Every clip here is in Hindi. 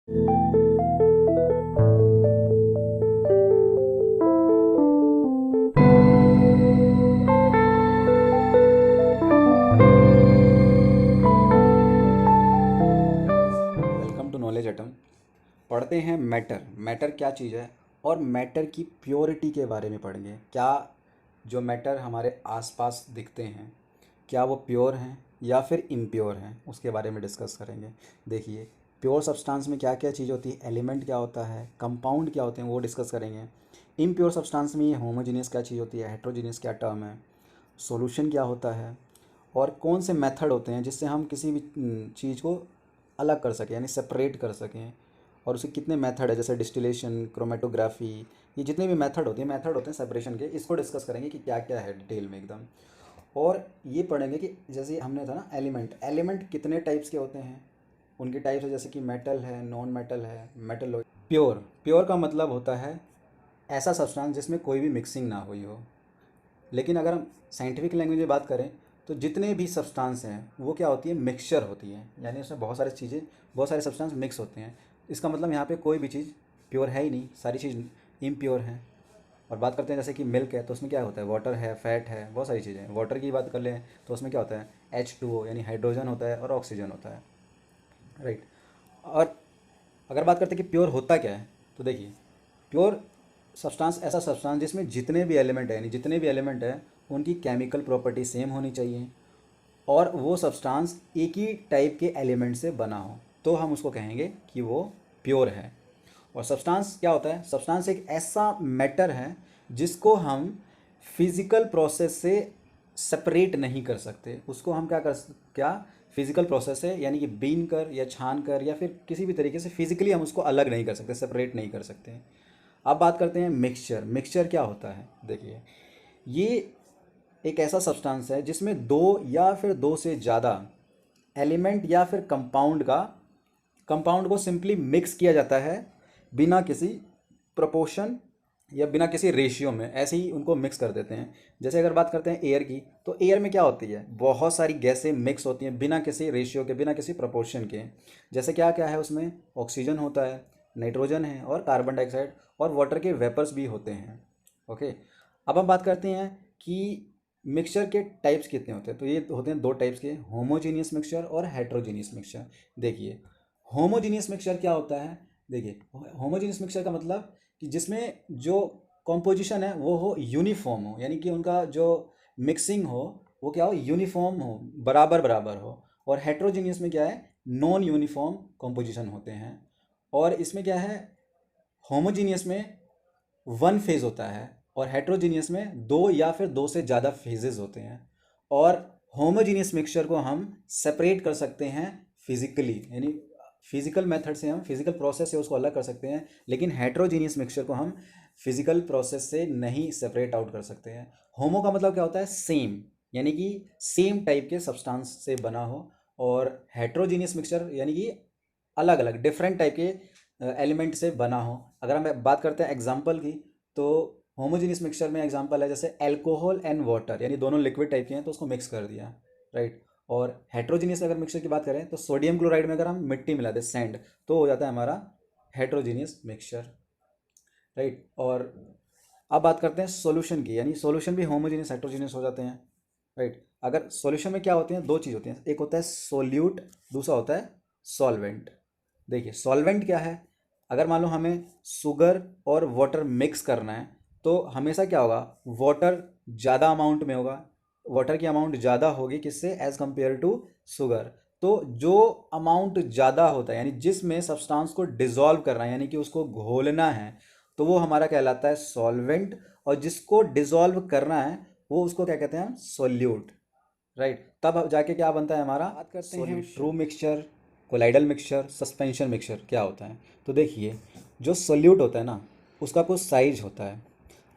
Welcome to knowledge atom. पढ़ते हैं मैटर। मैटर क्या चीज़ है और मैटर की प्योरिटी के बारे में पढ़ेंगे। क्या जो मैटर हमारे आसपास दिखते हैं क्या वो प्योर हैं या फिर इम्प्योर हैं, उसके बारे में डिस्कस करेंगे। देखिए, प्योर सब्सटेंस में क्या क्या चीज़ होती है, एलिमेंट क्या होता है, कंपाउंड क्या होते हैं, वो डिस्कस करेंगे। इम्प्योर सब्सटेंस में ये होमोजीनियस क्या चीज़ होती है, हेट्रोजीनियस क्या टर्म है, सॉल्यूशन क्या होता है और कौन से मेथड होते हैं जिससे हम किसी भी चीज़ को अलग कर सकें, यानी सेपरेट कर सकें। और उसके कितने मेथड है, जैसे डिस्टिलेशन, क्रोमेटोग्राफी, ये जितने भी मेथड होते हैं सेपरेशन के, इसको डिस्कस करेंगे कि क्या क्या है डिटेल में एकदम। और ये पढ़ेंगे कि जैसे हमने था ना, एलिमेंट एलिमेंट कितने टाइप्स के होते हैं, उनके टाइप्स है, जैसे कि मेटल है, नॉन मेटल है, मेटल। प्योर प्योर का मतलब होता है ऐसा सब्सटेंस जिसमें कोई भी मिक्सिंग ना हुई हो। लेकिन अगर हम साइंटिफिक लैंग्वेज में बात करें तो जितने भी सब्सटेंस हैं वो क्या होती है, मिक्सचर होती है, यानी उसमें बहुत सारी चीज़ें, बहुत सारे सब्सटेंस मिक्स होते हैं। इसका मतलब यहाँ पे कोई भी चीज़ प्योर है ही नहीं, सारी चीज़ इम्प्योर हैं। और बात करते हैं जैसे कि मिल्क है तो उसमें क्या होता है, वाटर है, फैट है, बहुत सारी चीज़ें हैं। वाटर की बात कर लें तो उसमें क्या होता है, H2O यानी हाइड्रोजन होता है और ऑक्सीजन होता है, राइट। और अगर बात करते हैं कि प्योर होता क्या है, तो देखिए, प्योर सब्सटेंस ऐसा सब्सटेंस जिसमें जितने भी एलिमेंट हैं, यानी जितने भी एलिमेंट हैं उनकी केमिकल प्रॉपर्टी सेम होनी चाहिए और वो सब्सटेंस एक ही टाइप के एलिमेंट से बना हो, तो हम उसको कहेंगे कि वो प्योर है। और सब्सटेंस क्या होता है, सब्सटेंस एक ऐसा मैटर है जिसको हम फिजिकल प्रोसेस से सेपरेट नहीं कर सकते। उसको हम क्या फिजिकल प्रोसेस है, यानी कि बीन कर या छान कर या फिर किसी भी तरीके से फिजिकली हम उसको अलग नहीं कर सकते, सेपरेट नहीं कर सकते। अब बात करते हैं मिक्सचर। मिक्सचर क्या होता है, देखिए, ये एक ऐसा सब्सटेंस है जिसमें दो या फिर दो से ज़्यादा एलिमेंट या फिर कंपाउंड को सिंपली मिक्स किया जाता है बिना किसी प्रपोर्शन या बिना किसी रेशियो में, ऐसे ही उनको मिक्स कर देते हैं। जैसे अगर बात करते हैं एयर की, तो एयर में क्या होती है, बहुत सारी गैसें मिक्स होती हैं बिना किसी रेशियो के, बिना किसी प्रपोर्शन के। जैसे क्या क्या है उसमें, ऑक्सीजन होता है, नाइट्रोजन है और कार्बन डाइऑक्साइड, और वाटर के वेपर्स भी होते हैं। ओके। अब हम बात करते हैं कि मिक्सचर के टाइप्स कितने होते हैं, तो ये होते हैं दो टाइप्स के, होमोजीनियस मिक्सचर और हेट्रोजीनियस मिक्सचर। देखिए, होमोजीनियस मिक्सचर क्या होता है, देखिए, होमोजीनियस मिक्सचर का मतलब कि जिसमें जो कॉम्पोजिशन है वो हो यूनिफॉर्म हो, यानी कि उनका जो मिक्सिंग हो वो क्या हो, यूनिफॉर्म हो, बराबर बराबर हो। और हेट्रोजीनियस में क्या है, नॉन यूनिफॉर्म कॉम्पोजिशन होते हैं। और इसमें क्या है, होमोजीनियस में वन फेज होता है और हेट्रोजीनियस में दो या फिर दो से ज़्यादा फेजेस होते हैं। और होमोजीनियस मिक्सचर को हम सेपरेट कर सकते हैं फिजिकली, यानी फिजिकल मेथड से, हम फिजिकल प्रोसेस से उसको अलग कर सकते हैं। लेकिन हेट्रोजीनियस मिक्सचर को हम फिजिकल प्रोसेस से नहीं सेपरेट आउट कर सकते हैं। होमो का मतलब क्या होता है, सेम, यानी कि सेम टाइप के सब्सटेंस से बना हो। और हेट्रोजीनियस मिक्सचर यानी कि अलग अलग डिफरेंट टाइप के एलिमेंट से बना हो। अगर हम बात करते हैं एग्जांपल की, तो होमोजीनियस मिक्सचर में एग्जांपल है जैसे अल्कोहल एंड वाटर, यानी दोनों लिक्विड टाइप के हैं तो उसको मिक्स कर दिया, राइट। और हेट्रोजीनियस अगर मिक्सचर की बात करें तो सोडियम क्लोराइड में अगर हम मिट्टी मिला दें, सैंड, तो हो जाता है हमारा हेट्रोजीनियस मिक्सचर, राइट। और अब बात करते हैं सॉल्यूशन की, यानी सॉल्यूशन भी होमोजीनियस हेट्रोजीनियस हो जाते हैं, राइट। अगर सॉल्यूशन में क्या होते हैं, दो चीज़ होती हैं, एक होता है सोल्यूट, दूसरा होता है सॉल्वेंट। देखिए, सॉल्वेंट क्या है, अगर मान लो हमें शुगर और वाटर मिक्स करना है तो हमेशा क्या होगा, वाटर ज़्यादा अमाउंट में होगा, वाटर की अमाउंट ज़्यादा होगी किससे, एज कंपेयर टू शुगर। तो जो अमाउंट ज़्यादा होता है, यानी जिसमें सब्सटेंस को डिज़ोल्व करना है, यानी कि उसको घोलना है, तो वो हमारा कहलाता है सॉल्वेंट। और जिसको डिज़ोल्व करना है वो उसको क्या कहते हैं, सोल्यूट, राइट। तब जाके क्या बनता है हमारा, बात करते हैं true mixture, colloidal mixture, suspension mixture क्या होता है। तो देखिए, जो सोल्यूट होता है ना, उसका कुछ साइज होता है।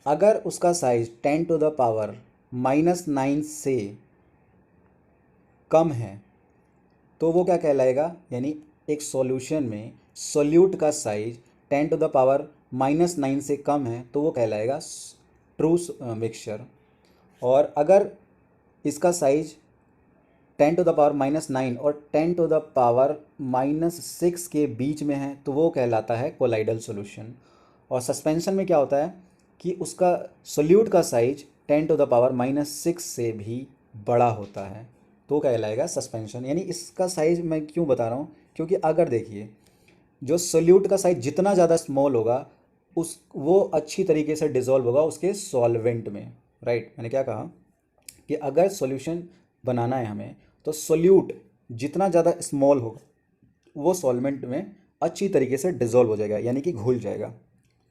अगर उसका साइज 10⁻⁻⁹ से कम है तो वो क्या कहलाएगा, यानी एक सॉल्यूशन में सोल्यूट का साइज 10⁻⁻⁹ से कम है तो वो कहलाएगा ट्रू मिक्सचर। और अगर इसका साइज 10⁻⁹ और 10⁻⁻6 के बीच में है तो वो कहलाता है कोलाइडल सॉल्यूशन। और सस्पेंशन में क्या होता है कि उसका सोल्यूट का साइज 10⁻⁻6 से भी बड़ा होता है तो कहलाएगा सस्पेंशन। यानी इसका साइज मैं क्यों बता रहा हूँ, क्योंकि अगर देखिए जो सोल्यूट का साइज जितना ज़्यादा स्मॉल होगा उस वो अच्छी तरीके से डिज़ोल्व होगा उसके सॉल्वेंट में। राइट, मैंने क्या कहा कि अगर सॉल्यूशन बनाना है हमें तो सोल्यूट जितना ज़्यादा स्मॉल होगा वो सॉल्वेंट में अच्छी तरीके से डिज़ोल्व हो जाएगा, यानी कि घुल जाएगा।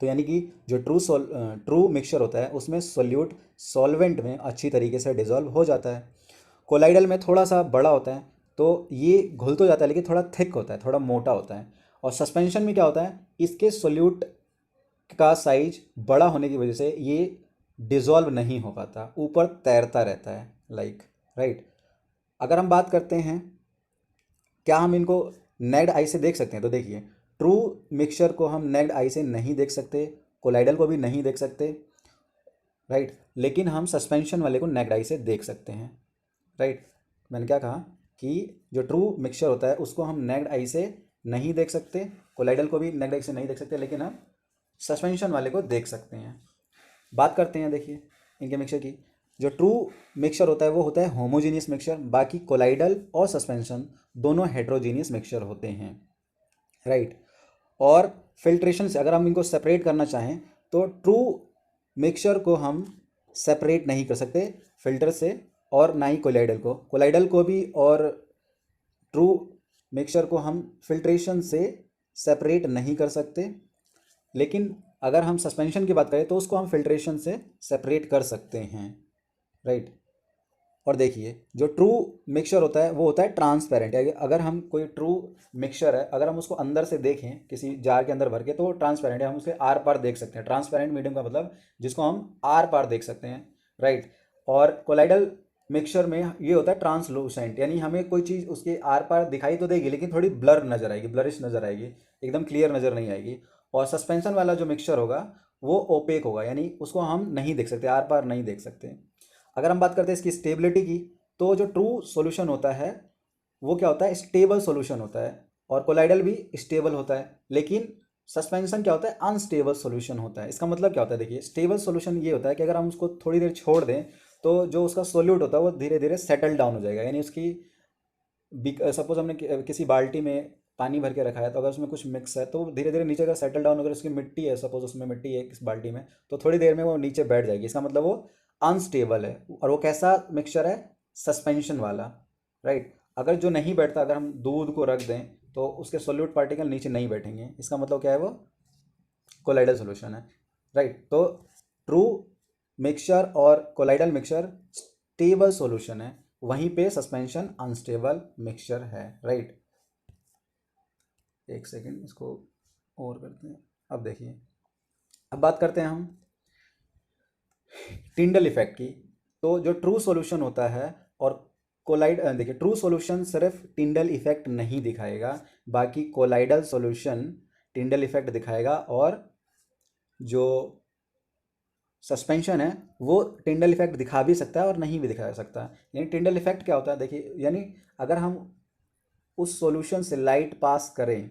तो यानी कि जो ट्रू मिक्सचर होता है उसमें सोल्यूट सॉल्वेंट में अच्छी तरीके से डिज़ोल्व हो जाता है। कोलाइडल में थोड़ा सा बड़ा होता है तो ये घुल तो जाता है लेकिन थोड़ा थिक होता है, थोड़ा मोटा होता है। और सस्पेंशन में क्या होता है, इसके सोल्यूट का साइज बड़ा होने की वजह से ये डिज़ोल्व नहीं हो पाता, ऊपर तैरता रहता है राइट। अगर हम बात करते हैं क्या हम इनको नेक्ड आई से देख सकते हैं, तो देखिए ट्रू मिक्सचर को हम नेक्ड आई से नहीं देख सकते, कोलाइडल को भी नहीं देख सकते राइट, लेकिन हम सस्पेंशन वाले को नेक्ड आई से देख सकते हैं राइट। मैंने क्या कहा कि जो ट्रू मिक्सचर होता है उसको हम नेक्ड आई से नहीं देख सकते, कोलाइडल को भी नेक्ड आई से नहीं देख सकते, लेकिन हम सस्पेंशन वाले को देख सकते हैं। बात करते हैं देखिए इनके मिक्सचर की। जो ट्रू मिक्सचर होता है वो होता है होमोजीनियस मिक्सचर, बाकी कोलाइडल और सस्पेंशन दोनों हेट्रोजीनियस मिक्सचर होते हैं राइट। और फिल्ट्रेशन से अगर हम इनको सेपरेट करना चाहें तो ट्रू मिक्सचर को हम सेपरेट नहीं कर सकते फिल्टर से, और ना ही कोलाइडल को भी और ट्रू मिक्सचर को हम फिल्ट्रेशन से सेपरेट नहीं कर सकते। लेकिन अगर हम सस्पेंशन की बात करें तो उसको हम फिल्ट्रेशन से सेपरेट कर सकते हैं राइट। और देखिए जो ट्रू मिक्सचर होता है वो होता है ट्रांसपेरेंट। अगर हम कोई ट्रू मिक्सचर है अगर हम उसको अंदर से देखें किसी जार के अंदर भर के तो वो ट्रांसपेरेंट है, हम उसके आर पार देख सकते हैं। ट्रांसपेरेंट मीडियम का मतलब जिसको हम आर पार देख सकते हैं राइट। और कोलाइडल मिक्सचर में ये होता है ट्रांसलूसेंट, यानी हमें कोई चीज़ उसके आर पार दिखाई तो देगी लेकिन थोड़ी ब्लर नज़र आएगी, ब्लरिश नज़र आएगी, एकदम क्लियर नज़र नहीं आएगी। और सस्पेंशन वाला जो मिक्सचर होगा वो ओपेक होगा, यानी उसको हम नहीं देख सकते, आर पार नहीं देख सकते। अगर हम बात करते हैं इसकी स्टेबिलिटी की तो जो ट्रू सॉल्यूशन होता है वो क्या होता है, स्टेबल सॉल्यूशन होता है। और कोलाइडल भी स्टेबल होता है, लेकिन सस्पेंशन क्या होता है, अनस्टेबल सॉल्यूशन होता है। इसका मतलब क्या होता है, देखिए स्टेबल सॉल्यूशन ये होता है कि अगर हम उसको थोड़ी देर छोड़ दें तो जो उसका सोल्यूट होता है वो धीरे धीरे सेटल डाउन हो जाएगा। यानी उसकी सपोज हमने किसी बाल्टी में पानी भर के रखा है तो अगर उसमें कुछ मिक्स है तो धीरे धीरे नीचे का सेटल डाउन, अगर उसकी मिट्टी है सपोज उसमें मिट्टी है इस बाल्टी में तो थोड़ी देर में वो नीचे बैठ जाएगी। इसका मतलब वो अनस्टेबल है। और वो कैसा मिक्सचर है, सस्पेंशन वाला राइट। अगर जो नहीं बैठता, अगर हम दूध को रख दें तो उसके सोल्यूट पार्टिकल नीचे नहीं बैठेंगे, इसका मतलब क्या है, वो कोलाइडल सॉल्यूशन है राइट। तो ट्रू मिक्सचर और कोलाइडल मिक्सचर स्टेबल सॉल्यूशन है, वहीं पे सस्पेंशन अनस्टेबल मिक्सचर है राइट। एक सेकेंड इसको और करते हैं। अब देखिए अब बात करते हैं हम टिंडल इफेक्ट की। तो जो ट्रू सॉल्यूशन होता है और देखिए ट्रू सॉल्यूशन सिर्फ टिंडल इफेक्ट नहीं दिखाएगा, बाकी कोलाइडल सॉल्यूशन टिंडल इफेक्ट दिखाएगा, और जो सस्पेंशन है वो टिंडल इफेक्ट दिखा भी सकता है और नहीं भी दिखा सकता। यानी टिंडल इफेक्ट क्या होता है, देखिए यानी अगर हम उस सॉल्यूशन से लाइट पास करें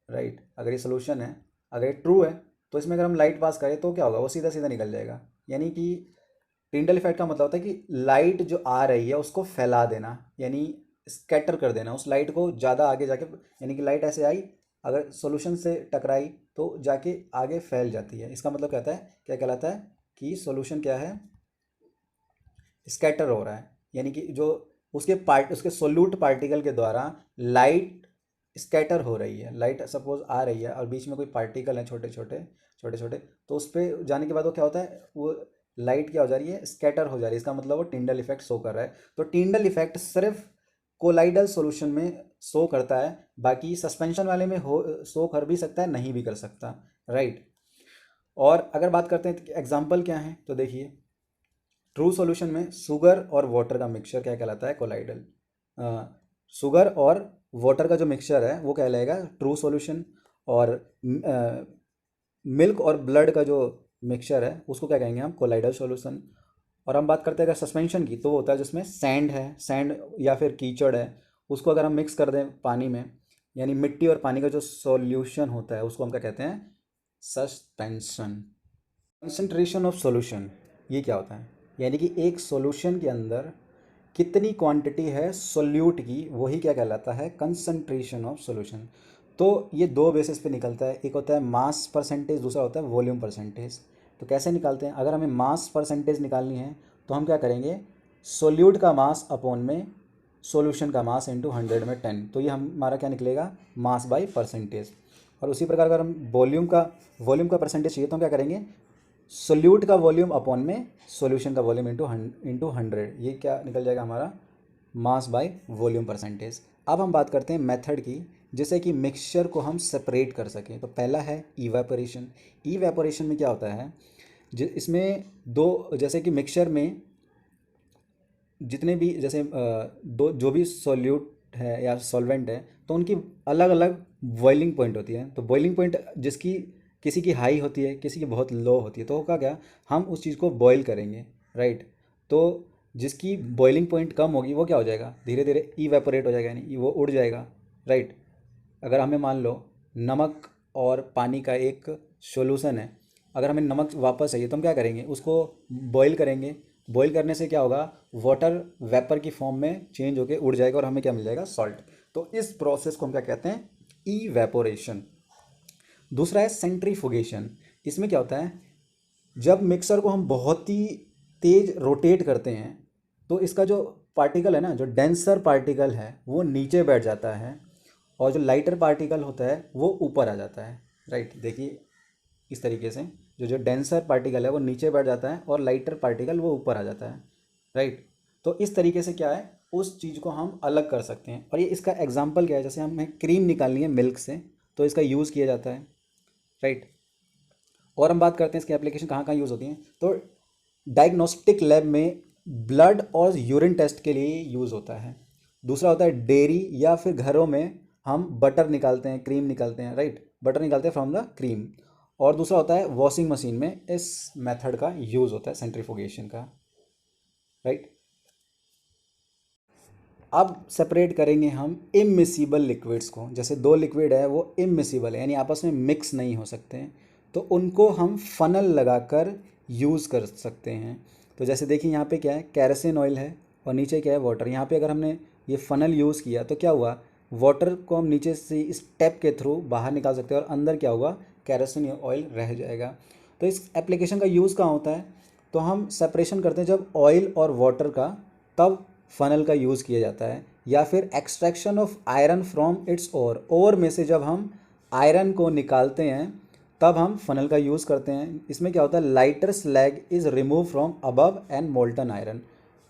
राइट, अगर ये सॉल्यूशन है, अगर ये ट्रू है तो इसमें अगर हम लाइट पास करें तो क्या होगा, वो सीधा सीधा निकल जाएगा। यानी कि टिंडल इफेक्ट का मतलब होता है कि लाइट जो आ रही है उसको फैला देना, यानी स्कैटर कर देना उस लाइट को ज़्यादा आगे जाके। यानी कि लाइट ऐसे आई, अगर सॉल्यूशन से टकराई तो जाके आगे फैल जाती है। इसका मतलब कहता है, क्या कहलाता है कि सॉल्यूशन क्या है, स्कैटर हो रहा है। यानी कि जो उसके सोल्यूट पार्टिकल के द्वारा लाइट स्कैटर हो रही है। लाइट सपोज आ रही है और बीच में कोई पार्टिकल है छोटे छोटे, तो उस पर जाने के बाद वो क्या होता है, वो लाइट क्या हो जा रही है, स्कैटर हो जा रही है। इसका मतलब वो टिंडल इफेक्ट शो कर रहा है। तो टिंडल इफेक्ट सिर्फ कोलाइडल सॉल्यूशन में शो करता है, बाकी सस्पेंशन वाले में हो शो कर भी सकता है, नहीं भी कर सकता राइट। और अगर बात करते हैं एग्जाम्पल क्या है, तो देखिए ट्रू सॉल्यूशन में शुगर और वाटर का मिक्सचर क्या कहलाता है, कोलाइडल। शुगर और वाटर का जो मिक्सचर है वो कहलाएगा ट्रू सॉल्यूशन। और मिल्क और ब्लड का जो मिक्सचर है उसको क्या कहेंगे हम, कोलाइडल सॉल्यूशन। और हम बात करते हैं अगर सस्पेंशन की, तो वो होता है जिसमें सैंड है, सैंड या फिर कीचड़ है, उसको अगर हम मिक्स कर दें पानी में, यानी मिट्टी और पानी का जो सॉल्यूशन होता है उसको हम क्या कहते हैं, सस्पेंशन। कंसंट्रेशन ऑफ सॉल्यूशन, ये क्या होता है, यानी कि एक सॉल्यूशन के अंदर कितनी क्वांटिटी है सोल्यूट की, वही क्या कहलाता है, कंसंट्रेशन ऑफ सॉल्यूशन। तो ये दो बेसिस पे निकलता है, एक होता है मास परसेंटेज, दूसरा होता है वॉल्यूम परसेंटेज। तो कैसे निकालते हैं, अगर हमें मास परसेंटेज निकालनी है तो हम क्या करेंगे, सोल्यूट का मास अपॉन में सॉल्यूशन का मास इंटू 100 में 10, तो ये हमारा क्या निकलेगा, मास बाई परसेंटेज। और उसी प्रकार अगर हम वॉल्यूम का परसेंटेज चाहिए तो हम क्या करेंगे, सोल्यूट का वॉल्यूम अपॉन में सॉल्यूशन का वॉल्यूम इंटू 100, ये क्या निकल जाएगा हमारा, मास बाय वॉल्यूम परसेंटेज। अब हम बात करते हैं मेथड की, जिससे कि मिक्सचर को हम सेपरेट कर सकें। तो पहला है इवेपोरेशन। इवेपोरेशन में क्या होता है, इसमें दो, जैसे कि मिक्सचर में जितने भी जैसे दो जो भी सॉल्यूट है या सॉल्वेंट है, तो उनकी अलग अलग बॉइलिंग पॉइंट होती है। तो बॉइलिंग पॉइंट जिसकी किसी की हाई होती है, किसी की बहुत लो होती है, तो होगा क्या, हम उस चीज़ को बॉईल करेंगे, राइट। तो जिसकी बॉइलिंग पॉइंट कम होगी वो क्या हो जाएगा, धीरे धीरे इवेपोरेट हो जाएगा, यानी वो उड़ जाएगा, राइट। अगर हमें मान लो नमक और पानी का एक सॉल्यूशन है, अगर हमें नमक वापस चाहिए तो हम क्या करेंगे, उसको बॉईल करेंगे। बॉईल करने से क्या होगा, वाटर वेपर की फॉर्म में चेंज होकर उड़ जाएगा और हमें क्या मिल जाएगा, सॉल्ट। तो इस प्रोसेस को हम क्या कहते हैं, इवेपोरेशन। दूसरा है सेंट्रीफुगेशन। इसमें क्या होता है, जब मिक्सर को हम बहुत ही तेज रोटेट करते हैं तो इसका जो पार्टिकल है ना, जो डेंसर पार्टिकल है वो नीचे बैठ जाता है, और जो लाइटर पार्टिकल होता है वो ऊपर आ जाता है, राइट। देखिए इस तरीके से जो जो डेंसर पार्टिकल है वो नीचे बैठ जाता है और लाइटर पार्टिकल वो ऊपर आ जाता है, राइट। तो इस तरीके से क्या है, उस चीज़ को हम अलग कर सकते हैं। और ये इसका एग्जांपल क्या है, जैसे हमें क्रीम निकालनी है मिल्क से, तो इसका यूज़ किया जाता है, राइट। और हम बात करते हैं इसकी एप्लीकेशन कहाँ कहाँ यूज़ होती हैं, तो डायग्नोस्टिक लैब में ब्लड और यूरिन टेस्ट के लिए यूज़ होता है। दूसरा होता है डेयरी या फिर घरों में हम बटर निकालते हैं, क्रीम निकालते हैं, राइट, बटर निकालते हैं फ्रॉम द क्रीम। और दूसरा होता है वॉशिंग मशीन में इस मेथड का यूज़ होता है, सेंट्रीफुगेशन का, राइट। अब सेपरेट करेंगे हम इमिसिबल लिक्विड्स को। जैसे दो लिक्विड है वो इमिसिबल है, यानी आपस में मिक्स नहीं हो सकते हैं, तो उनको हम फनल लगाकर यूज़ कर सकते हैं। तो जैसे देखिए यहाँ पे क्या है, कैरोसिन ऑयल है और नीचे क्या है, वाटर। यहाँ पे अगर हमने ये फनल यूज़ किया तो क्या हुआ, वाटर को हम नीचे से इस टैप के थ्रू बाहर निकाल सकते हैं और अंदर क्या होगा, कैरोसिन ऑयल रह जाएगा। तो इस एप्लीकेशन का यूज़ कहाँ होता है, तो हम सेपरेशन करते हैं जब ऑयल और वाटर का, तब फनल का यूज़ किया जाता है। या फिर extraction of iron from its ore में से जब हम आयरन को निकालते हैं तब हम फनल का यूज़ करते हैं। इसमें क्या होता है, lighter slag is remove from above and molten iron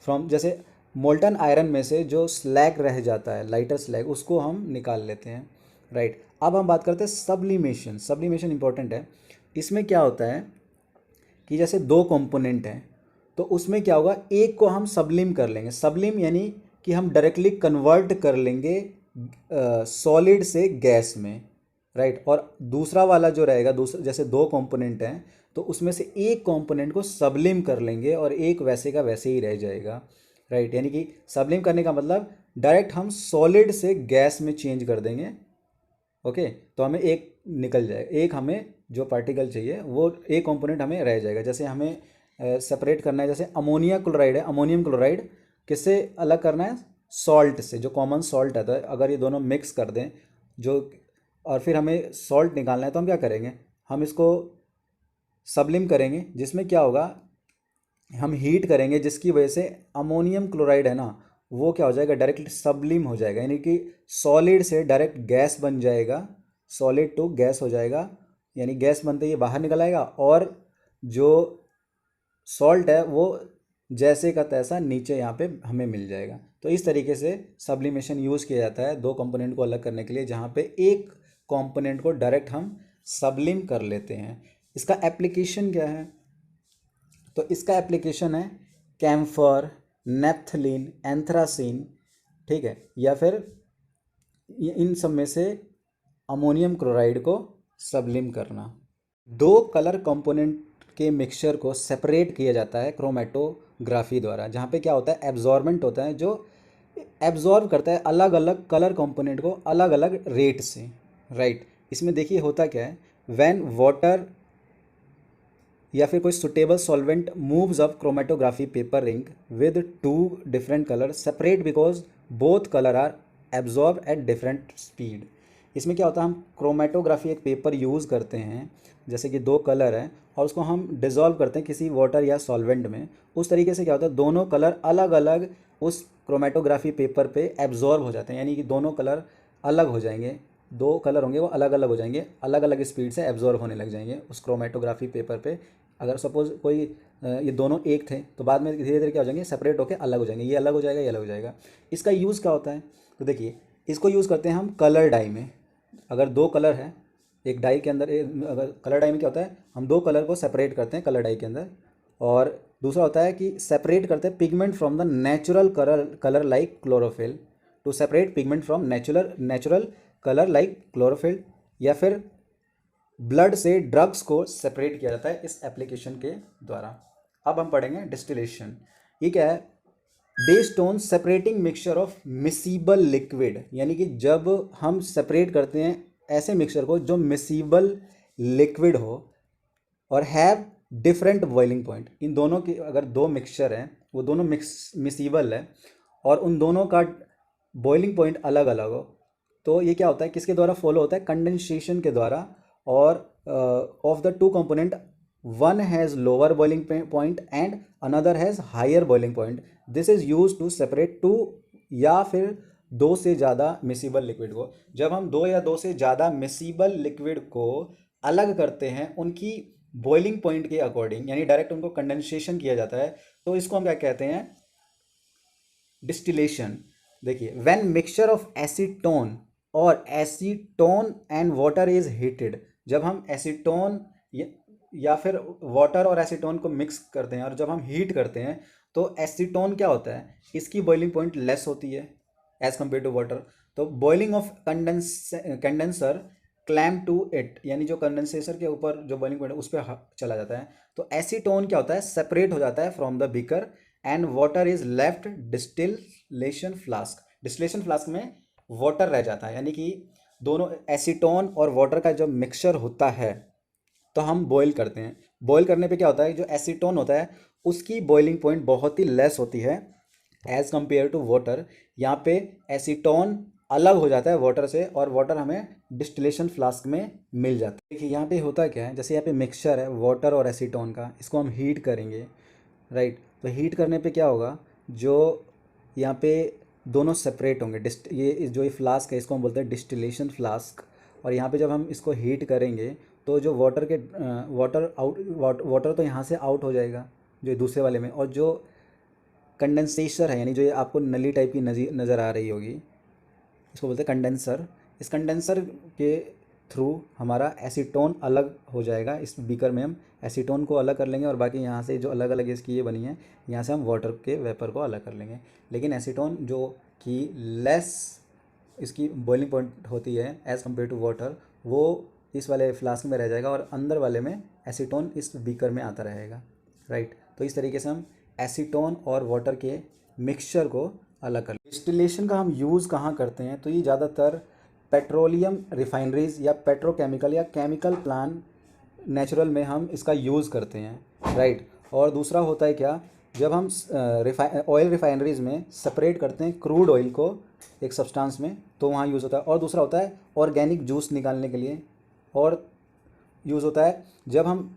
from, जैसे मोल्टन आयरन में से जो स्लैग रह जाता है, लाइटर स्लैग, उसको हम निकाल लेते हैं, राइट। अब हम बात करते हैं सब्लिमेशन। सब्लिमेशन इंपॉर्टेंट है। इसमें क्या होता है कि जैसे दो कंपोनेंट हैं तो उसमें क्या होगा, एक को हम सबलिम कर लेंगे। सबलिम यानी कि हम डायरेक्टली कन्वर्ट कर लेंगे सॉलिड से गैस में, राइट। और दूसरा वाला जो रहेगा, दूसरा जैसे दो कंपोनेंट हैं तो उसमें से एक कंपोनेंट को सबलिम कर लेंगे और एक वैसे का वैसे ही रह जाएगा, राइट। यानी कि सबलिम करने का मतलब डायरेक्ट हम सॉलिड से गैस में चेंज कर देंगे, ओके। तो हमें एक निकल जाए, एक हमें जो पार्टिकल चाहिए वो एक कंपोनेंट हमें रह जाएगा। जैसे हमें सेपरेट करना है, जैसे अमोनिया क्लोराइड है, अमोनियम क्लोराइड किससे अलग करना है, सॉल्ट से, जो कॉमन सॉल्ट आता है। अगर ये दोनों मिक्स कर दें जो, और फिर हमें सॉल्ट निकालना है, तो हम क्या करेंगे, हम इसको सबलिम करेंगे, जिसमें क्या होगा, हम हीट करेंगे जिसकी वजह से अमोनियम क्लोराइड है ना, वो क्या हो जाएगा, डायरेक्ट सबलिम हो जाएगा, यानी कि सॉलिड से डायरेक्ट गैस बन जाएगा, सॉलिड टू गैस हो जाएगा। यानी गैस बनते ही बाहर निकल आएगा और जो सॉल्ट है वो जैसे का तैसा नीचे यहाँ पे हमें मिल जाएगा। तो इस तरीके से सब्लिमेशन यूज़ किया जाता है दो कंपोनेंट को अलग करने के लिए, जहाँ पे एक कंपोनेंट को डायरेक्ट हम सबलिम कर लेते हैं। इसका एप्लीकेशन क्या है, तो इसका एप्लीकेशन है कैम्फर, नेप्थलीन, एंथ्रासीन, ठीक है, या फिर इन सब में से अमोनियम क्लोराइड को सबलिम करना। दो कलर कंपोनेंट के मिक्सचर को सेपरेट किया जाता है क्रोमेटोग्राफी द्वारा, जहाँ पे क्या होता है, एब्जॉर्बेंट होता है जो एब्जॉर्ब करता है अलग अलग कलर कंपोनेंट को अलग अलग रेट से, राइट। इसमें देखिए होता क्या है, व्हेन वाटर या फिर कोई suitable solvent moves up chromatography paper ring with two different colour separate because both colour are absorb at different speed. इसमें क्या होता है, हम क्रोमेटोग्राफी एक पेपर यूज़ करते हैं, जैसे कि दो कलर हैं और उसको हम डिज़ोल्व करते हैं किसी वाटर या सॉल्वेंट में, उस तरीके से क्या होता है, दोनों कलर अलग अलग उस क्रोमेटोग्राफी पेपर पे एब्जॉर्ब हो जाते हैं, यानी कि दोनों कलर अलग हो जाएंगे, दो कलर होंगे वो अलग अलग हो जाएंगे, अलग अलग स्पीड से एब्जॉर्ब होने लग जाएंगे उस क्रोमेटोग्राफी पेपर पे। अगर सपोज कोई ये दोनों एक थे तो बाद में धीरे धीरे क्या हो जाएंगे, सेपरेट होकर अलग हो जाएंगे, ये अलग हो जाएगा, ये अलग हो जाएगा। इसका यूज़ क्या होता है, तो देखिए इसको यूज़ करते हैं हम कलर डाई में। अगर दो कलर है एक डाई के अंदर, अगर कलर डाई में क्या होता है, हम दो कलर को सेपरेट करते हैं कलर डाई के अंदर, और दूसरा होता है कि सेपरेट करते हैं pigment from the natural colour like chlorophyll, to separate pigment from natural colour like chlorophyll, या फिर ब्लड से ड्रग्स को सेपरेट किया जाता है इस एप्लीकेशन के द्वारा। अब हम पढ़ेंगे डिस्टिलेशन। ये क्या है, based on separating mixture of miscible liquid, यानी कि जब हम सेपरेट करते हैं ऐसे मिक्सचर को जो मिसिबल लिक्विड हो और हैव डिफरेंट बॉइलिंग पॉइंट। इन दोनों की अगर दो मिक्सचर हैं वो दोनों मिसिबल है और उन दोनों का बॉइलिंग पॉइंट अलग अलग हो, तो ये क्या होता है, किसके द्वारा फॉलो होता है, कंडेंसेशन के द्वारा। और of the two component one has lower boiling point and another has higher boiling point, this is use to separate two या फिर दो से ज़्यादा मिसिबल लिक्विड को। जब हम दो या दो से ज़्यादा मिसिबल लिक्विड को अलग करते हैं उनकी बॉइलिंग पॉइंट के अकॉर्डिंग, यानी डायरेक्ट उनको कंडेंसेशन किया जाता है, तो इसको हम क्या कहते हैं, डिस्टिलेशन। देखिए व्हेन मिक्सचर ऑफ एसीटोन और acetone and water is heated, जब हम एसीटोन या फिर वाटर और एसीटोन को मिक्स करते हैं और जब हम हीट करते हैं तो एसीटोन क्या होता है, इसकी बॉइलिंग पॉइंट लेस होती है एज कम्पेयर टू वाटर, तो boiling of condenser clamp to it, यानी जो कंडेंसेटर के ऊपर जो बॉइलिंग पॉइंट है उस पर चला जाता है, तो एसीटोन क्या होता है, सेपरेट हो जाता है from the beaker and water is left distillation flask. Distillation flask में वाटर रह जाता है, यानी कि दोनों एसीटोन और वाटर का जब मिक्सचर होता है तो हम बॉईल करते हैं। बॉईल करने पे क्या होता है, जो एसीटोन होता है उसकी बॉइलिंग पॉइंट बहुत ही लेस होती है एज़ कम्पेयर टू वाटर। यहाँ पे एसीटोन अलग हो जाता है वाटर से और वाटर हमें डिस्टिलेशन फ्लास्क में मिल जाता है। देखिए यहाँ पे होता क्या है, जैसे यहाँ पे मिक्सचर है वाटर और एसीटोन का, इसको हम हीट करेंगे, राइट। तो हीट करने पे क्या होगा, जो यहाँ पे दोनों सेपरेट होंगे, ये जो ये फ्लास्क है इसको हम बोलते हैं डिस्टिलेशन फ्लास्क, और यहाँ पे जब हम इसको हीट करेंगे तो जो वाटर तो यहाँ से आउट हो जाएगा जो दूसरे वाले में, और जो कंडेंसेटर है यानी जो ये आपको नली टाइप की नज़र आ रही होगी इसको बोलते हैं कंडेंसर। इस कंडेंसर के थ्रू हमारा एसीटोन अलग हो जाएगा, इस बीकर में हम एसीटोन को अलग कर लेंगे और बाकी यहाँ से जो अलग अलग इसकी ये बनी है यहाँ से हम वाटर के वेपर को अलग कर लेंगे। लेकिन एसीटोन जो कि लेस इसकी बॉइलिंग पॉइंट होती है एज़ कम्पेयर टू वाटर, वो इस वाले फ्लास्क में रह जाएगा और अंदर वाले में एसीटोन इस बीकर में आता रहेगा, राइट। तो इस तरीके से हम एसीटोन और वाटर के मिक्सचर को अलग कर। डिस्टिलेशन का हम यूज़ कहाँ करते हैं, तो ये ज़्यादातर पेट्रोलियम रिफाइनरीज या पेट्रोकेमिकल या केमिकल प्लांट नेचुरल में हम इसका यूज़ करते हैं, राइट। और दूसरा होता है क्या, जब हम ऑयल रिफाइनरीज में सेपरेट करते हैं क्रूड ऑयल को एक सब्सटेंस में तो वहाँ यूज़ होता है। और दूसरा होता है ऑर्गेनिक जूस निकालने के लिए, और यूज़ होता है जब हम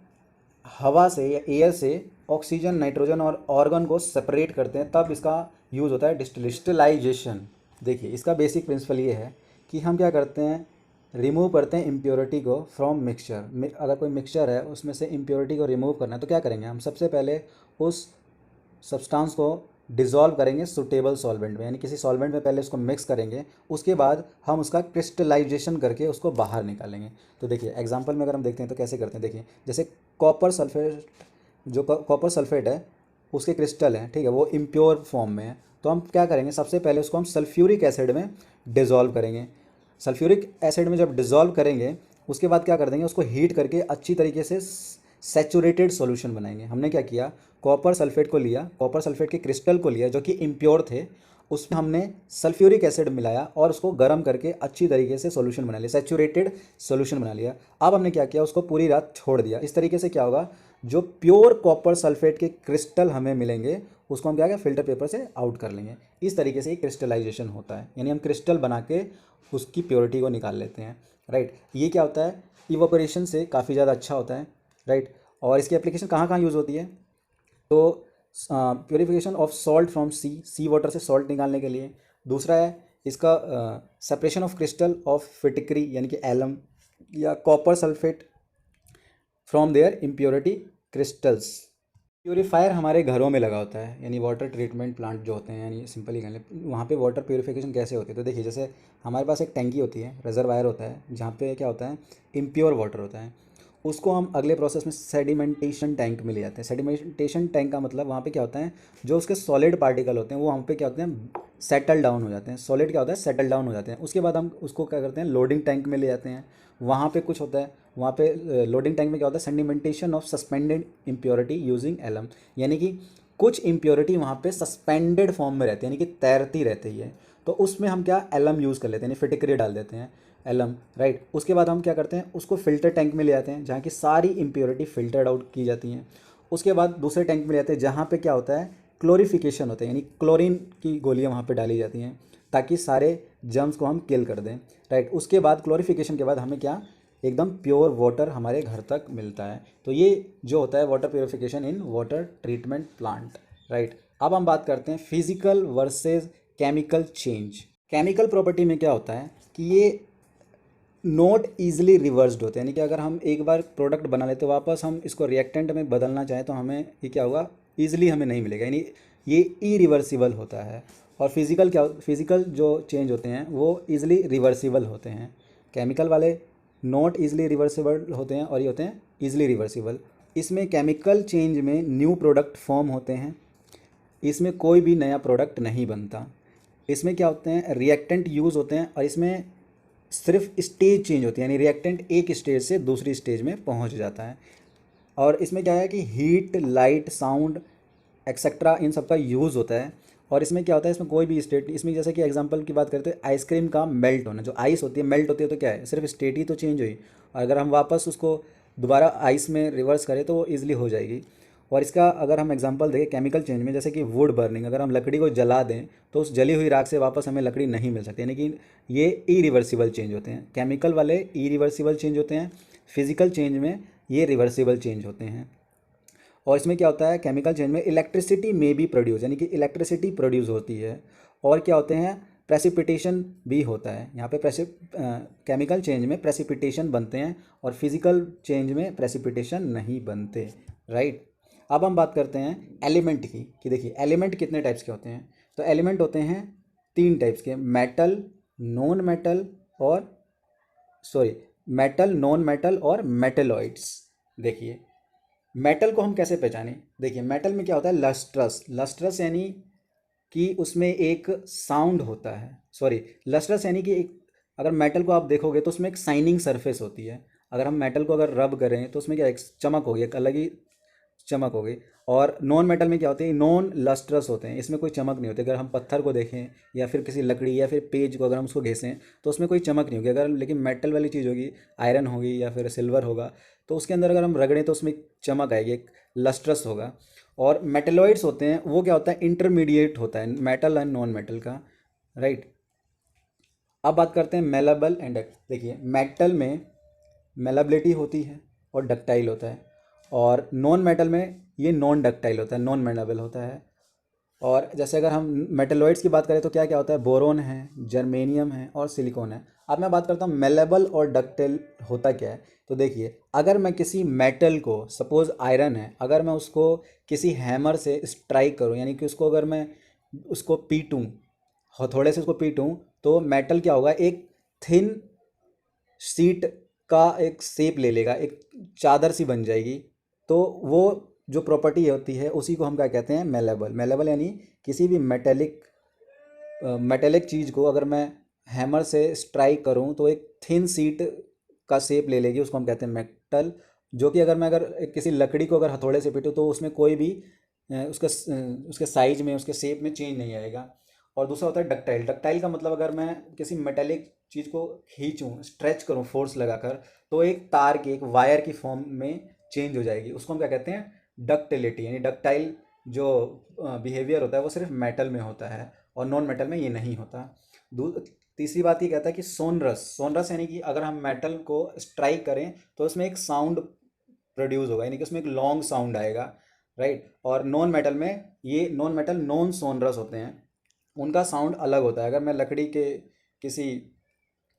हवा से या एयर से ऑक्सीजन, नाइट्रोजन और ऑर्गन को सेपरेट करते हैं तब इसका यूज़ होता है डिस्टिलाइजेशन। देखिए इसका बेसिक प्रिंसिपल ये है कि हम क्या करते हैं, रिमूव करते हैं इम्प्योरिटी को फ्रॉम मिक्सचर। अगर कोई मिक्सचर है उसमें से इम्प्योरिटी को रिमूव करना है तो क्या करेंगे, हम सबसे पहले उस सब्सटेंस को डिज़ोल्व करेंगे सुटेबल सॉल्वेंट में, यानी किसी सॉल्वेंट में पहले उसको मिक्स करेंगे, उसके बाद हम उसका क्रिस्टलाइजेशन करके उसको बाहर निकालेंगे। तो देखिए एग्जांपल में अगर हम देखते हैं तो कैसे करते हैं, देखिए जैसे कॉपर सल्फेट, जो कॉपर सल्फेट है उसके क्रिस्टल हैं, ठीक है, वो इम्प्योर फॉर्म में है, तो हम क्या करेंगे, सबसे पहले उसको हम सल्फ्यूरिक एसिड में डिज़ोल्व करेंगे। सल्फ्यूरिक एसिड में जब डिज़ोल्व करेंगे उसके बाद क्या कर देंगे, उसको हीट करके अच्छी तरीके से सैचुरेटेड सॉल्यूशन बनाएंगे। हमने क्या किया, कॉपर सल्फेट को लिया, कॉपर सल्फेट के क्रिस्टल को लिया जो कि इम्प्योर थे, उसमें हमने सल्फ्यूरिक एसिड मिलाया और उसको गर्म करके अच्छी तरीके से सॉल्यूशन बना लिया, सैचुरेटेड सॉल्यूशन बना लिया। अब हमने क्या किया, उसको पूरी रात छोड़ दिया। इस तरीके से क्या होगा, जो प्योर कॉपर सल्फेट के क्रिस्टल हमें मिलेंगे उसको हम क्या फिल्टर पेपर से आउट कर लेंगे। इस तरीके से क्रिस्टलाइजेशन होता है, यानी हम क्रिस्टल बना के उसकी प्योरिटी को निकाल लेते हैं, राइट। ये क्या होता है, इवोपरेशन से काफ़ी ज़्यादा अच्छा होता है, राइट। और इसकी एप्लीकेशन कहाँ कहाँ यूज़ होती है, तो purification of salt from sea water से सॉल्ट निकालने के लिए। दूसरा है इसका सेपरेशन ऑफ क्रिस्टल ऑफ फिटिक्री यानी कि एलम या copper sulphate from their impurity crystals. Purifier हमारे घरों में लगा होता है, यानी वाटर ट्रीटमेंट प्लांट जो होते हैं, यानी सिंपली कह लें वहाँ पे वाटर प्योरीफिकेशन कैसे होती है। तो देखिए, जैसे हमारे पास एक टैंकी होती है, रिजर्वायर होता है, जहाँ पे क्या होता है, इम्प्योर वाटर होता है। उसको हम अगले प्रोसेस में सेडिमेंटेशन टैंक में ले जाते हैं। सेडिमेंटेशन टैंक का मतलब वहाँ पे क्या होता है, जो उसके सॉलिड पार्टिकल होते हैं वो वहाँ पे क्या होते हैं, सेटल डाउन हो जाते हैं। सॉलिड क्या होता है, सेटल डाउन हो जाते हैं। उसके बाद हम उसको क्या करते हैं, लोडिंग टैंक में ले जाते हैं। वहाँ पे कुछ होता है, वहाँ पे लोडिंग टैंक में क्या होता है, sedimentation of suspended impurity using alum, यानी कि कुछ इम्प्योरिटी वहाँ पे सस्पेंडेड फॉर्म में रहती है, यानी कि तैरती रहती है। तो उसमें हम क्या एलम यूज़ कर लेते हैं, यानी फिटिकरी डाल देते हैं, एलम, राइट। उसके बाद हम क्या करते हैं, उसको फिल्टर टैंक में ले आते हैं जहाँ की सारी इम्प्योरिटी फिल्टर्ड आउट की जाती हैं। उसके बाद दूसरे टैंक में ले आते हैं जहाँ पे क्या होता है, क्लोरीफिकेशन होता है, यानी क्लोरीन की गोलियाँ वहाँ पे डाली जाती हैं ताकि सारे जर्म्स को हम किल कर दें, राइट। उसके बाद क्लोरीफिकेशन के बाद हमें क्या, एकदम प्योर वाटर हमारे घर तक मिलता है। तो ये जो होता है water purification in water treatment plant, right. अब हम बात करते हैं physical versus chemical change. Chemical property में क्या होता है कि ये नॉट ईजिली रिवर्स्ड होते हैं, यानी कि अगर हम एक बार प्रोडक्ट बना लेते हैं वापस हम इसको रिएक्टेंट में बदलना चाहें तो हमें ये क्या होगा, ईजिली हमें नहीं मिलेगा, यानी ये इरिवर्सिबल होता है। और फिजिकल क्या, फिजिकल जो चेंज होते हैं वो ईजिली रिवर्सिबल होते हैं। केमिकल वाले नॉट ईजिली रिवर्सिबल होते हैं और ये होते हैं ईजिली रिवर्सिबल। इसमें केमिकल चेंज में न्यू प्रोडक्ट फॉर्म होते हैं, इसमें कोई भी नया प्रोडक्ट नहीं बनता। इसमें क्या होते हैं, रिएक्टेंट यूज़ होते हैं और इसमें सिर्फ स्टेज चेंज होती है, यानी रिएक्टेंट एक स्टेज से दूसरी स्टेज में पहुंच जाता है। और इसमें क्या है कि हीट, लाइट, साउंड एक्सेट्रा इन सब का यूज़ होता है। और इसमें क्या होता है, इसमें कोई भी स्टेट, इसमें जैसे कि एग्जांपल की बात करते हैं आइसक्रीम का मेल्ट होना, जो आइस होती है मेल्ट होती है तो क्या है, सिर्फ स्टेट ही तो चेंज हुई। और अगर हम वापस उसको दोबारा आइस में रिवर्स करें तो वो ईजिली हो जाएगी। और इसका अगर हम एग्जांपल देखें केमिकल चेंज में, जैसे कि वुड बर्निंग, अगर हम लकड़ी को जला दें तो उस जली हुई राख से वापस हमें लकड़ी नहीं मिल सकती, यानी कि ये इरिवर्सिबल चेंज होते हैं। केमिकल वाले इरिवर्सिबल चेंज होते हैं, फिजिकल चेंज में ये रिवर्सिबल चेंज होते हैं। और इसमें क्या होता है, केमिकल चेंज में इलेक्ट्रिसिटी में भी प्रोड्यूस, यानी कि इलेक्ट्रिसिटी प्रोड्यूस होती है। और क्या होते हैं, प्रेसिपिटेशन भी होता है। यहाँ पे केमिकल चेंज में प्रेसिपिटेशन बनते हैं और फिजिकल चेंज में प्रेसिपिटेशन नहीं बनते, राइट। अब हम बात करते हैं एलिमेंट की, कि देखिए एलिमेंट कितने टाइप्स के होते हैं। तो एलिमेंट होते हैं 3 टाइप्स के, मेटल, नॉन मेटल और सॉरी मेटल, नॉन मेटल और मेटेलॉइड्स। देखिए मेटल को हम कैसे पहचानें, देखिए मेटल में क्या होता है, लस्ट्रस, लस्ट्रस यानी कि उसमें एक साउंड होता है, सॉरी लस्ट्रस यानी कि एक, अगर मेटल को आप देखोगे तो उसमें एक शाइनिंग सरफेस होती है। अगर हम मेटल को अगर रब करें तो उसमें क्या एक चमक होगी, एक अलग ही चमक होगी। और नॉन मेटल में क्या होती है, नॉन लस्ट्रस होते हैं, इसमें कोई चमक नहीं होती। अगर हम पत्थर को देखें या फिर किसी लकड़ी या फिर पेज को अगर हम उसको घिसें तो उसमें कोई चमक नहीं होगी। अगर लेकिन मेटल वाली चीज़ होगी, आयरन होगी या फिर सिल्वर होगा, तो उसके अंदर अगर हम रगड़ें तो उसमें चमक आएगी, एक लस्ट्रस होगा। और मेटेलॉइड्स होते हैं, वो क्या होता है, इंटरमीडिएट होता है मेटल एंड नॉन मेटल का, राइट। अब बात करते हैं मेलेबल एंड डक्ट। देखिए मेटल में मेलेबिलिटी होती है और डक्टाइल होता है, और नॉन मेटल में ये नॉन डक्टाइल होता है, नॉन मेलेबल होता है। और जैसे अगर हम मेटेलॉइड्स की बात करें तो क्या क्या होता है, बोरोन है, जर्मेनियम है और सिलिकॉन है। अब मैं बात करता हूँ मेलेबल और डक्टाइल होता क्या है। तो देखिए अगर मैं किसी मेटल को, सपोज आयरन है, अगर मैं उसको किसी हैमर से स्ट्राइक करूँ, यानी कि उसको अगर मैं उसको पीटूँ, हथौड़े से उसको पीटूँ, तो मेटल क्या होगा, एक थिन सीट का एक शेप ले लेगा, एक चादर सी बन जाएगी। तो वो जो प्रॉपर्टी होती है उसी को हम क्या कहते हैं, मेलेबल। मेलेबल यानी किसी भी मेटेलिक चीज़ को अगर मैं हैमर से स्ट्राइक करूं तो एक थिन सीट का शेप ले लेगी, उसको हम कहते हैं मेटल। जो कि अगर किसी लकड़ी को अगर हथौड़े से पीटूँ तो उसमें कोई भी उसके साइज में, उसके शेप में चेंज नहीं आएगा। और दूसरा होता है डक्टाइल। डक्टाइल का मतलब अगर मैं किसी मेटेलिक चीज़ को खींचूँ, स्ट्रेच करूँ फोर्स लगाकर, तो एक तार की, एक वायर की फॉर्म में चेंज हो जाएगी। उसको हम क्या कहते हैं? डक्टिलिटी। यानी डक्टाइल जो बिहेवियर होता है वो सिर्फ मेटल में होता है और नॉन मेटल में ये नहीं होता। तीसरी बात ये कहता है कि सोनरस। सोनरस यानी कि अगर हम मेटल को स्ट्राइक करें तो उसमें एक साउंड प्रोड्यूस होगा, यानी कि उसमें एक लॉन्ग साउंड आएगा, राइट। और नॉन मेटल में, ये नॉन मेटल नॉन सोनरस होते हैं, उनका साउंड अलग होता है। अगर मैं किसी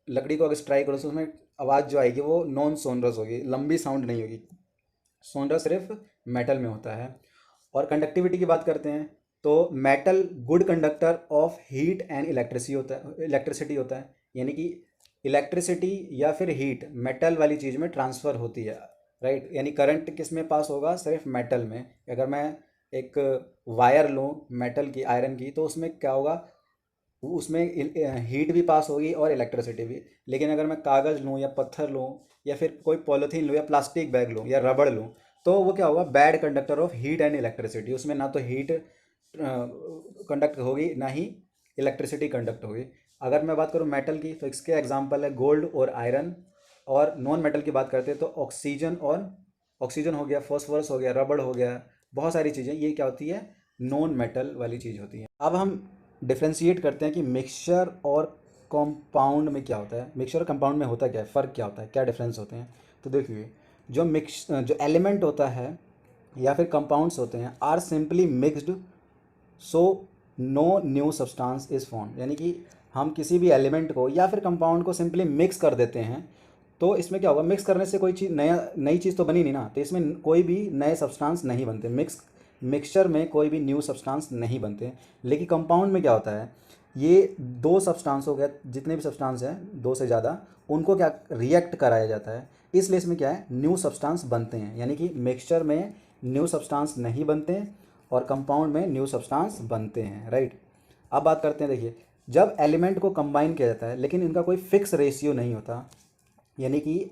लकड़ी को अगर स्ट्राइक करूँ तो उसमें आवाज़ जो आएगी वो नॉन सोनरस होगी, लंबी साउंड नहीं होगी। सोनरस सिर्फ मेटल में होता है। और कंडक्टिविटी की बात करते हैं तो metal good conductor of heat and electricity होता है। यानी कि इलेक्ट्रिसिटी या फिर हीट मेटल वाली चीज़ में ट्रांसफ़र होती है, राइट। यानी करंट किस में पास होगा? सिर्फ मेटल में। अगर मैं एक वायर लूँ मेटल की, आयरन की, तो उसमें क्या होगा? उसमें हीट भी पास होगी और इलेक्ट्रिसिटी भी। लेकिन अगर मैं कागज़ लूँ या पत्थर लूँ या फिर कोई पॉलीथीन लूँ या प्लास्टिक बैग लूँ या रबड़ लूँ, तो वो क्या होगा? Bad conductor of heat and electricity. उसमें ना तो हीट कंडक्ट होगी, ना ही इलेक्ट्रिसिटी कंडक्ट होगी। अगर मैं बात करूँ मेटल की, तो इसके एग्जांपल है गोल्ड और आयरन। और नॉन मेटल की बात करते हैं तो ऑक्सीजन हो गया, फॉस्फोरस हो गया, रबड़ हो गया, बहुत सारी चीज़ें, ये क्या होती है? नॉन मेटल वाली चीज़ होती है। अब हम डिफ्रेंशिएट करते हैं कि मिक्सचर और कंपाउंड में क्या होता है। मिक्सचर और कंपाउंड में होता क्या है, फ़र्क क्या होता है, क्या डिफरेंस होते हैं? तो देखिए, जो एलिमेंट होता है या फिर कंपाउंड्स होते हैं are simply mixed, so no new substance is form. यानी कि हम किसी भी एलिमेंट को या फिर कंपाउंड को सिंपली मिक्स कर देते हैं, तो इसमें क्या होगा? मिक्स करने से कोई चीज़ नई चीज़ तो बनी नहीं ना, तो इसमें कोई भी नए सब्सटेंस नहीं बनते। मिक्सचर में कोई भी न्यू सब्सटेंस नहीं बनते। लेकिन कंपाउंड में क्या होता है? ये दो सब्सटेंस हो गया, जितने भी सब्सटेंस हैं, दो से ज़्यादा, उनको क्या रिएक्ट कराया जाता है, इसलिए इसमें क्या है? न्यू सब्सटेंस बनते हैं। यानी कि मिक्सचर में न्यू सब्सटेंस नहीं बनते और कंपाउंड में न्यू सब्सटेंस बनते हैं, राइट। अब बात करते हैं, देखिए, जब एलिमेंट को कंबाइन किया जाता है लेकिन इनका कोई फिक्स रेशियो नहीं होता, यानी कि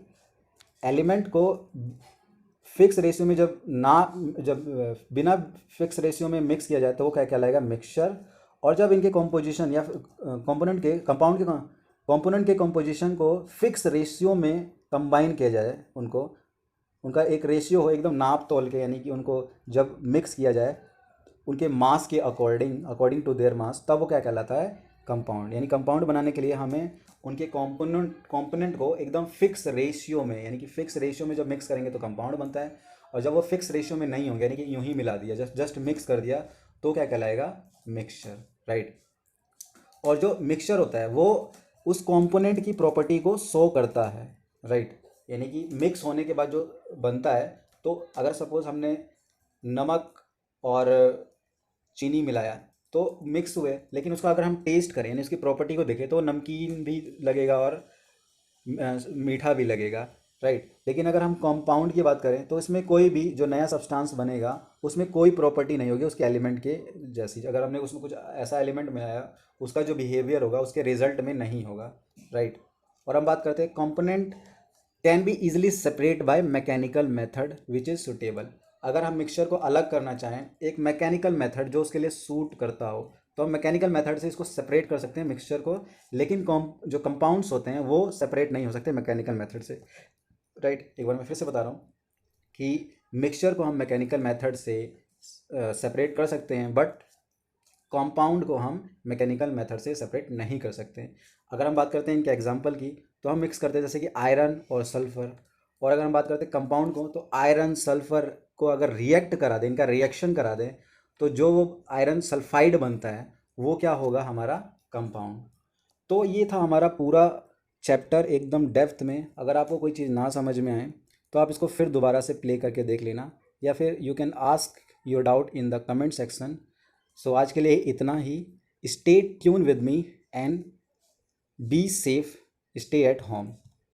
एलिमेंट को फिक्स रेशियो में जब बिना फिक्स रेशियो में मिक्स किया जाए तो वो क्या कहलाएगा? मिक्सचर। और जब इनके कॉम्पोजिशन या कंपोनेंट के कॉम्पोजिशन को फिक्स रेशियो में कंबाइन किया जाए, उनका एक रेशियो हो एकदम नाप तोल के, यानी कि उनको जब मिक्स किया जाए उनके मास के अकॉर्डिंग टू देयर मास, तब वो क्या कहलाता है? कंपाउंड। यानी कंपाउंड बनाने के लिए हमें उनके कंपोनेंट को एकदम फिक्स रेशियो में, यानी कि फिक्स रेशियो में जब मिक्स करेंगे तो कंपाउंड बनता है। और जब वो फिक्स रेशियो में नहीं होंगे, यानी कि यूं ही मिला दिया, जस्ट मिक्स कर दिया, तो क्या कहलाएगा? Mixture, right. और जो मिक्सचर होता है वो उस कंपोनेंट की प्रॉपर्टी को शो करता है, राइट। यानी कि मिक्स होने के बाद जो बनता है, तो अगर सपोज हमने नमक और चीनी मिलाया तो मिक्स हुए, लेकिन उसका अगर हम टेस्ट करें, यानी उसकी प्रॉपर्टी को देखें, तो वो नमकीन भी लगेगा और मीठा भी लगेगा, राइट। लेकिन अगर हम कंपाउंड की बात करें तो इसमें कोई भी जो नया सब्सटेंस बनेगा उसमें कोई प्रॉपर्टी नहीं होगी उसके एलिमेंट के जैसी। अगर हमने उसमें कुछ ऐसा एलिमेंट मिलाया, उसका जो बिहेवियर होगा उसके रिजल्ट में नहीं होगा, राइट। और हम बात करते हैं component can be easily separate by mechanical method which is suitable. अगर हम मिक्सचर को अलग करना चाहें एक मैकेनिकल मेथड जो उसके लिए सूट करता हो, तो हम मैकेनिकल मेथड से इसको सेपरेट कर सकते हैं मिक्सचर को। लेकिन जो कंपाउंड्स होते हैं वो सेपरेट नहीं हो सकते मैकेनिकल मेथड से, राइट। एक बार मैं फिर से बता रहा हूँ कि मिक्सचर को हम मैकेनिकल मेथड से सेपरेट कर सकते हैं, बट कंपाउंड को हम मैकेनिकल मेथड से सेपरेट नहीं कर सकते। अगर हम बात करते हैं इनके एग्जांपल की, तो हम मिक्स करते हैं जैसे कि आयरन और सल्फर। और अगर हम बात करते हैं कंपाउंड को, तो आयरन सल्फर को अगर रिएक्ट करा दें, इनका रिएक्शन करा दें, तो जो वो आयरन सल्फाइड बनता है वो क्या होगा? हमारा कंपाउंड। तो ये था हमारा पूरा चैप्टर एकदम डेप्थ में। अगर आपको कोई चीज़ ना समझ में आए तो आप इसको फिर दोबारा से प्ले करके देख लेना, या फिर you can ask your doubt in the comment section. So आज के लिए इतना ही। Stay tune with me and be safe, stay at home.